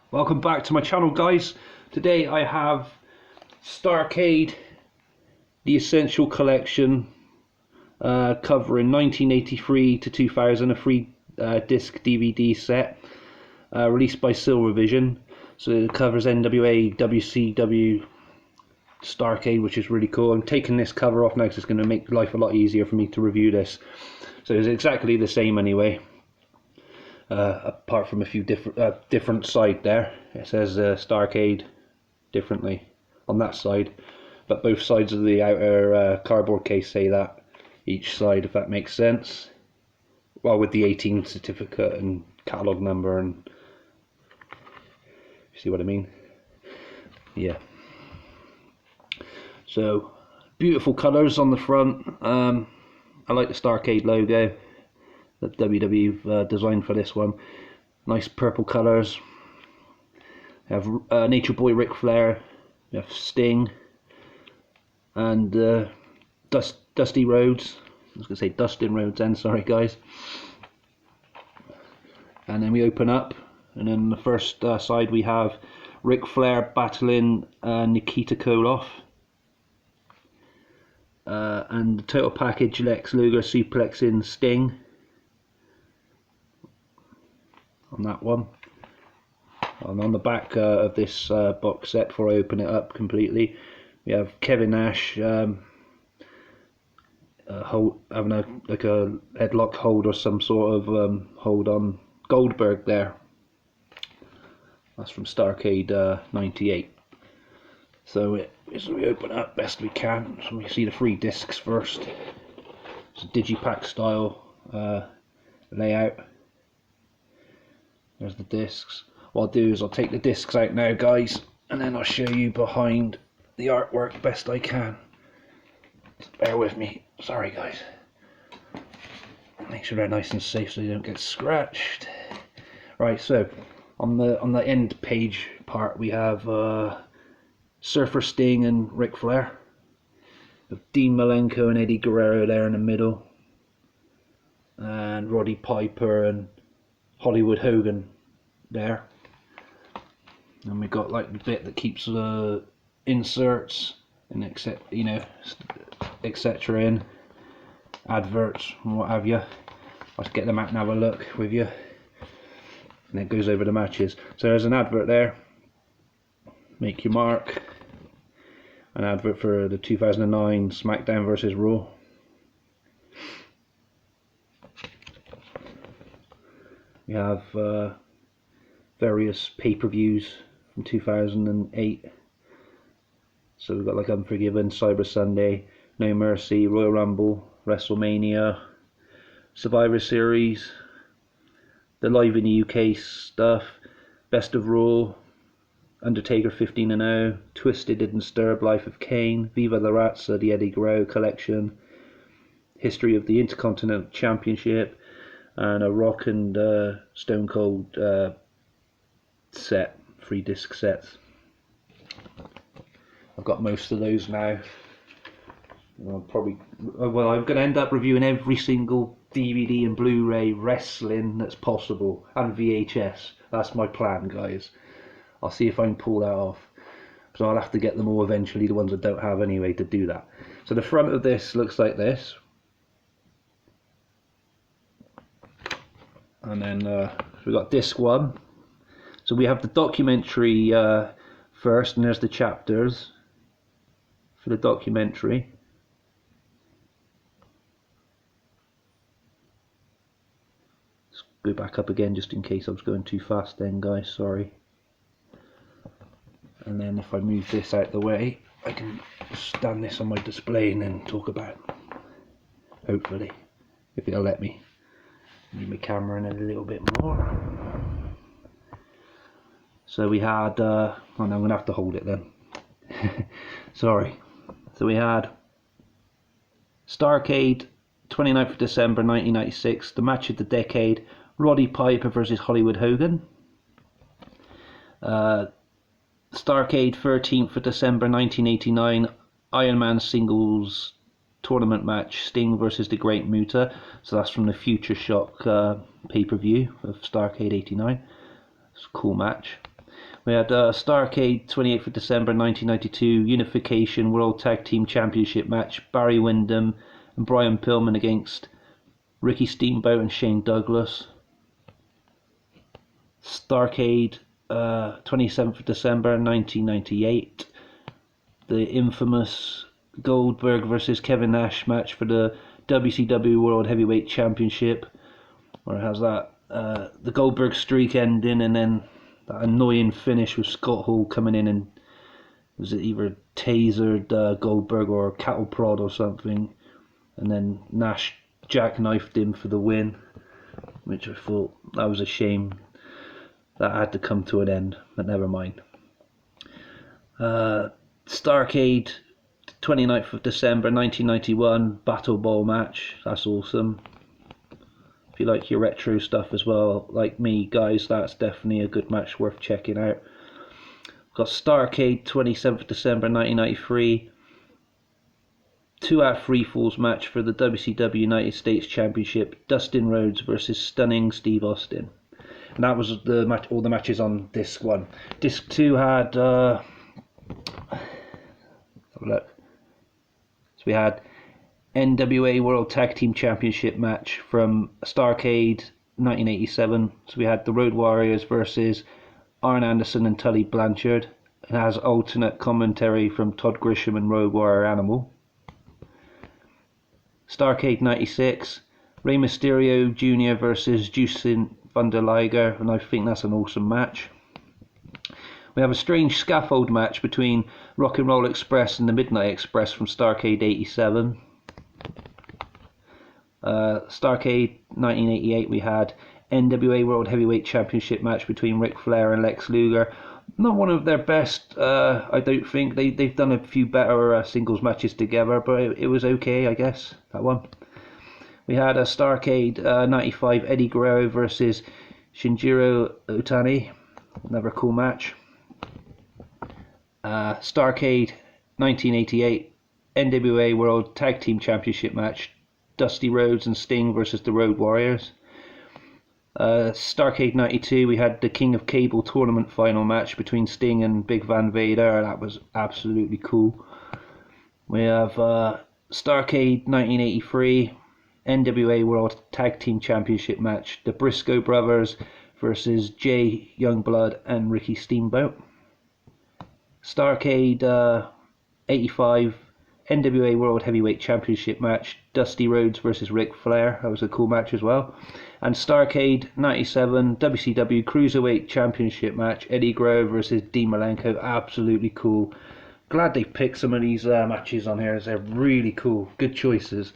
Welcome back to my channel, guys. Today I have Starrcade, the Essential Collection, covering 1983 to 2000, a free disc DVD set released by Silvervision. So it covers NWA, WCW, Starrcade, which is really cool. I'm taking this cover off now because it's going to make life a lot easier for me to review this. So it's exactly the same anyway. Apart from a few different side there. It says Starrcade differently on that side, but both sides of the outer cardboard case say that, each side, if that makes sense. Well, with the 18 certificate and catalogue number, and you see what I mean? Yeah. So beautiful colours on the front. I like the Starrcade logo that WWE designed for this one. Nice purple colours. We have Nature Boy Ric Flair, we have Sting, and Dusty Rhodes. I was going to say Dustin Rhodes then, sorry guys. And then we open up, and then the first side we have Ric Flair battling Nikita Koloff. And the total package, Lex Luger suplexing Sting on that one. And on the back of this box set, before I open it up completely, we have Kevin Nash having a headlock hold or some sort of hold on Goldberg there. That's from Starrcade 98. So we open it up best we can. So we see the three discs first. It's a digipack style layout. There's the discs. What I'll do is I'll take the discs out now, guys, and then I'll show you behind the artwork best I can. Just bear with me. Sorry, guys. Make sure they're nice and safe so they don't get scratched. Right, so on the end page part we have Surfer Sting and Ric Flair, with Dean Malenko and Eddie Guerrero there in the middle, and Roddy Piper and Hollywood Hogan there. And we got like the bit that keeps inserts and etc. in, adverts and what have you. I'll just get them out and have a look with you, and it goes over the matches. So there's an advert there, make your mark, an advert for the 2009 SmackDown vs Raw. We have various pay-per-views from 2008. So we've got like Unforgiven, Cyber Sunday, No Mercy, Royal Rumble, WrestleMania, Survivor Series, the Live in the UK stuff, Best of Raw, Undertaker 15-0, Twisted and Disturbed Life of Kane, Viva la Razza, the Eddie Guerrero collection, History of the Intercontinental Championship, and a Rock and Stone Cold set, 3 disc sets. I've got most of those now. I'm going to end up reviewing every single DVD and Blu-ray wrestling that's possible, and VHS. That's my plan, guys. I'll see if I can pull that off. So I'll have to get them all eventually, the ones I don't have anyway, to do that. So the front of this looks like this. And then we've got disc 1. So we have the documentary first, and there's the chapters for the documentary. Let's go back up again just in case I was going too fast then, guys, sorry. And then if I move this out the way, I can stand this on my display and then talk about it. Hopefully, if it'll let me. Move my camera in a little bit more. So we had, oh no, I'm going to have to hold it then. Sorry. So we had Starrcade, 29th of December 1996, the match of the decade, Roddy Piper versus Hollywood Hogan. Starrcade, 13th of December 1989, Iron Man singles tournament match, Sting versus the Great Muta. So that's from the Future Shock pay-per-view of Starrcade 89. It's a cool match. We had Starrcade, 28th of December 1992, Unification World Tag Team Championship match. Barry Windham and Brian Pillman against Ricky Steamboat and Shane Douglas. Starrcade, 27th of December 1998, the infamous Goldberg versus Kevin Nash match for the WCW World Heavyweight Championship, where it has that the Goldberg streak ending, and then that annoying finish with Scott Hall coming in and was it either tasered Goldberg or cattle prod or something, and then Nash jackknifed him for the win, which I thought that was a shame. That had to come to an end, but never mind. Starrcade, 29th of December 1991, Battle Ball match. That's awesome. If you like your retro stuff as well, like me, guys, that's definitely a good match worth checking out. Got Starrcade, 27th of December 1993, 2 out of 3 falls match for the WCW United States Championship. Dustin Rhodes versus Stunning Steve Austin. And that was the match, all the matches on disc 1. Disc 2 had have a look. So we had NWA World Tag Team Championship match from Starrcade 1987. So we had the Road Warriors versus Arn Anderson and Tully Blanchard. It has alternate commentary from Todd Grisham and Road Warrior Animal. Starrcade 96, Rey Mysterio Jr. versus Justin Van der Liger, and I think that's an awesome match. We have a strange scaffold match between Rock and Roll Express and the Midnight Express from Starrcade 87. Starrcade 1988, we had NWA World Heavyweight Championship match between Ric Flair and Lex Luger. Not one of their best, I don't think. They've done a few better singles matches together, but it was okay, I guess, that one. We had a Starrcade 95, Eddie Guerrero versus Shinjiro Otani. Another cool match. Starrcade 1988, NWA World Tag Team Championship match. Dusty Rhodes and Sting versus the Road Warriors. Starrcade 92, we had the King of Cable tournament final match between Sting and Big Van Vader. That was absolutely cool. We have Starrcade 1983, NWA World Tag Team Championship match. The Briscoe Brothers versus Jay Youngblood and Ricky Steamboat. Starrcade 85, NWA World Heavyweight Championship match. Dusty Rhodes versus Ric Flair. That was a cool match as well. And Starrcade 97, WCW Cruiserweight Championship match. Eddie Guerrero versus Dean Malenko. Absolutely cool. Glad they picked some of these matches on here. They're really cool. Good choices.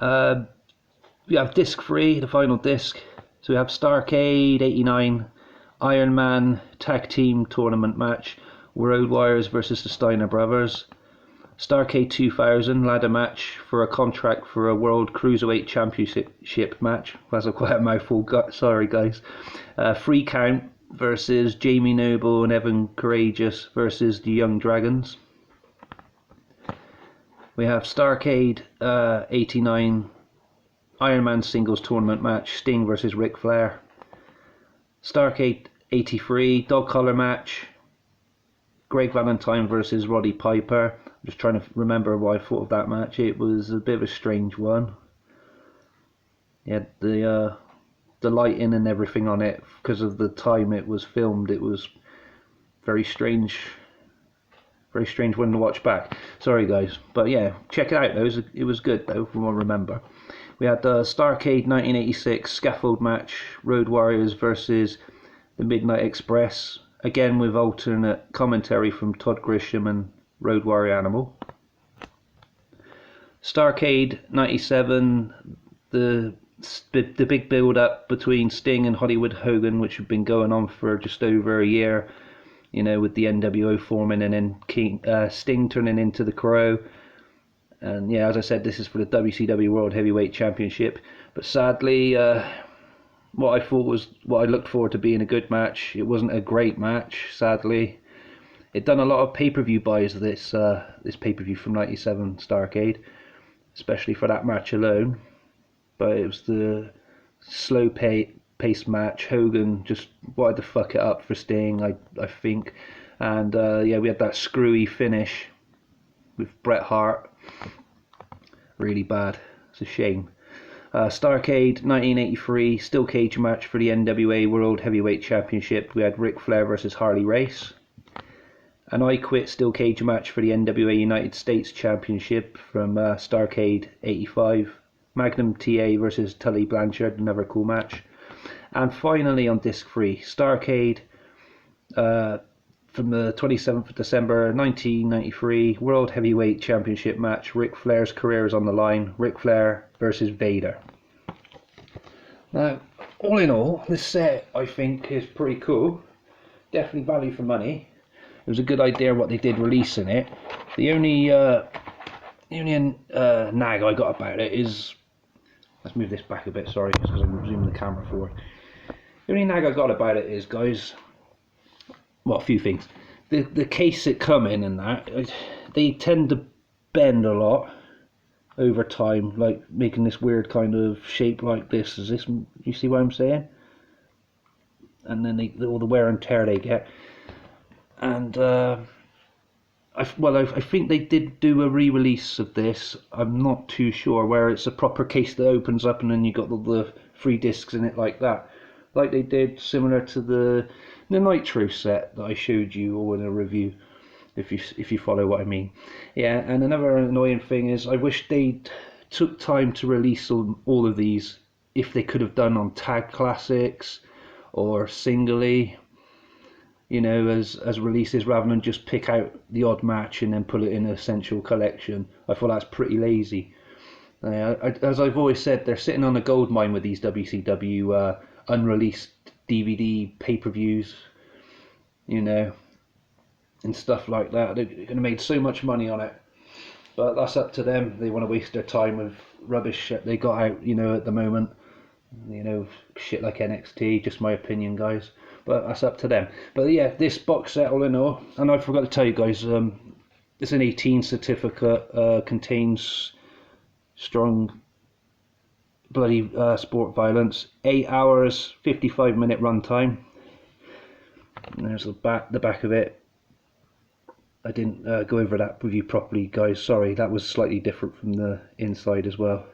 We have disc 3, the final disc. So we have Starrcade 89, Iron Man Tag Team Tournament match. Road Warriors versus the Steiner Brothers. Starrcade 2000, ladder match for a contract for a World Cruiserweight Championship match. That's quite a mouthful, sorry guys. Free Count versus Jamie Noble and Evan Courageous versus the Young Dragons. We have Starrcade 89, Iron Man Singles Tournament match, Sting versus Ric Flair. Starrcade 83, dog collar match, Greg Valentine versus Roddy Piper. I'm just trying to remember why I thought of that match. It was a bit of a strange one. Yeah, the lighting and everything on it, because of the time it was filmed, it was very strange one to watch back. Sorry guys, but yeah, check it out though. It was good though, from what I remember. We had the Starrcade 1986 scaffold match, Road Warriors versus the Midnight Express, again with alternate commentary from Todd Grisham and Road Warrior Animal. Starrcade 97, the big build up between Sting and Hollywood Hogan, which had been going on for just over a year, you know, with the NWO forming and then Sting turning into the Crow. And yeah, as I said, this is for the WCW World Heavyweight Championship. But sadly, what I looked forward to being a good match, it wasn't a great match, sadly. It done a lot of pay-per-view buys, this pay-per-view from 97 Starrcade, especially for that match alone. But it was the slow fast-paced match. Hogan just wanted to fuck it up for Sting, I think. And yeah, we had that screwy finish with Bret Hart. Really bad. It's a shame. Starrcade 1983 steel cage match for the NWA World Heavyweight Championship. We had Ric Flair versus Harley Race. An I Quit steel cage match for the NWA United States Championship from Starrcade 85. Magnum TA versus Tully Blanchard, another cool match. And finally on disc 3, Starrcade from the 27th of December 1993, World Heavyweight Championship match. Ric Flair's career is on the line. Ric Flair versus Vader. Now, all in all, this set I think is pretty cool. Definitely value for money. It was a good idea what they did releasing it. The only nag I got about it is, let's move this back a bit, sorry, because I'm zooming the camera forward. The only nag I got about it is, guys, well, a few things. The case it come in and that, they tend to bend a lot over time, like making this weird kind of shape like this. Is this, you see what I'm saying? And then all the wear and tear they get. And I think they did do a re-release of this. I'm not too sure, where it's a proper case that opens up and then you got all the 3 discs in it like that, like they did similar to the Nitro set that I showed you all in a review, if you follow what I mean. Yeah, and another annoying thing is I wish they took time to release all of these, if they could have done on Tag Classics or singly, you know, as releases, rather than just pick out the odd match and then put it in an essential collection. I thought that's pretty lazy. As I've always said, they're sitting on a gold mine with these WCW unreleased DVD pay-per-views, you know, and stuff like that. They're going to make so much money on it, but that's up to them. They want to waste their time with rubbish shit they got out, you know, at the moment. You know, shit like NXT, just my opinion, guys, but that's up to them. But yeah, this box set, all in all, and I forgot to tell you guys, it's an 18 certificate, contains strong bloody sport violence, 8 hours 55-minute runtime. And there's the back of it. I didn't go over that with you properly, guys, sorry, that was slightly different from the inside as well.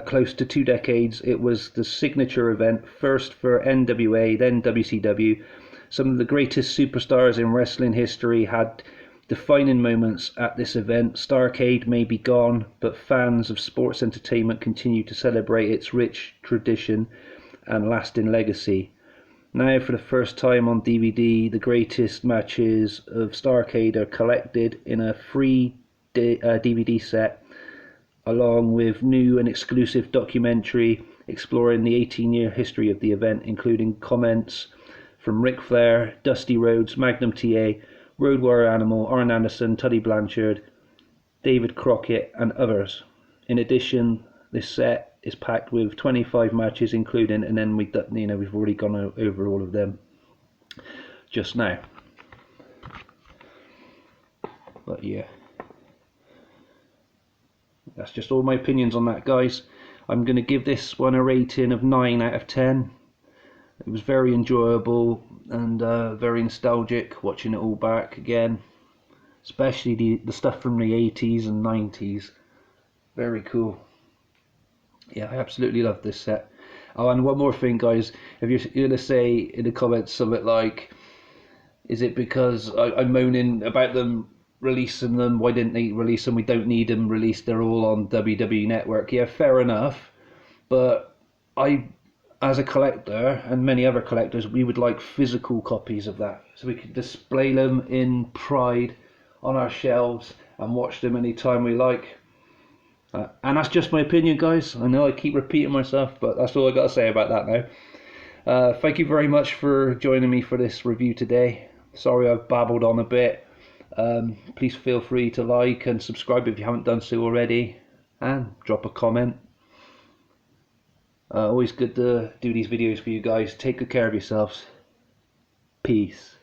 Close to 2 decades, it was the signature event, first for NWA, then WCW. Some of the greatest superstars in wrestling history had defining moments at this event. Starrcade may be gone, but fans of sports entertainment continue to celebrate its rich tradition and lasting legacy. Now, for the first time on DVD, the greatest matches of Starrcade are collected in a free DVD set, along with new and exclusive documentary exploring the 18-year history of the event, including comments from Ric Flair, Dusty Rhodes, Magnum TA, Road Warrior Animal, Arn Anderson, Tully Blanchard, David Crockett, and others. In addition, this set is packed with 25 matches, including, and then we've already gone over all of them just now. But yeah, that's just all my opinions on that, guys. I'm going to give this one a rating of 9 out of 10. It was very enjoyable and very nostalgic watching it all back again, especially the stuff from the 80s and 90s. Very cool. Yeah, I absolutely love this set. Oh, and one more thing, guys, if you're going to say in the comments something like, is it because I'm moaning about them releasing them, why didn't they release them, we don't need them released, they're all on WWE Network. Yeah, fair enough, but I, as a collector and many other collectors, we would like physical copies of that, so we could display them in pride on our shelves and watch them anytime we like. And that's just my opinion, guys. I know I keep repeating myself, but that's all I got to say about that now. Thank you very much for joining me for this review today. Sorry I've babbled on a bit. Please feel free to like and subscribe if you haven't done so already, and drop a comment. Always good to do these videos for you guys. Take good care of yourselves. Peace.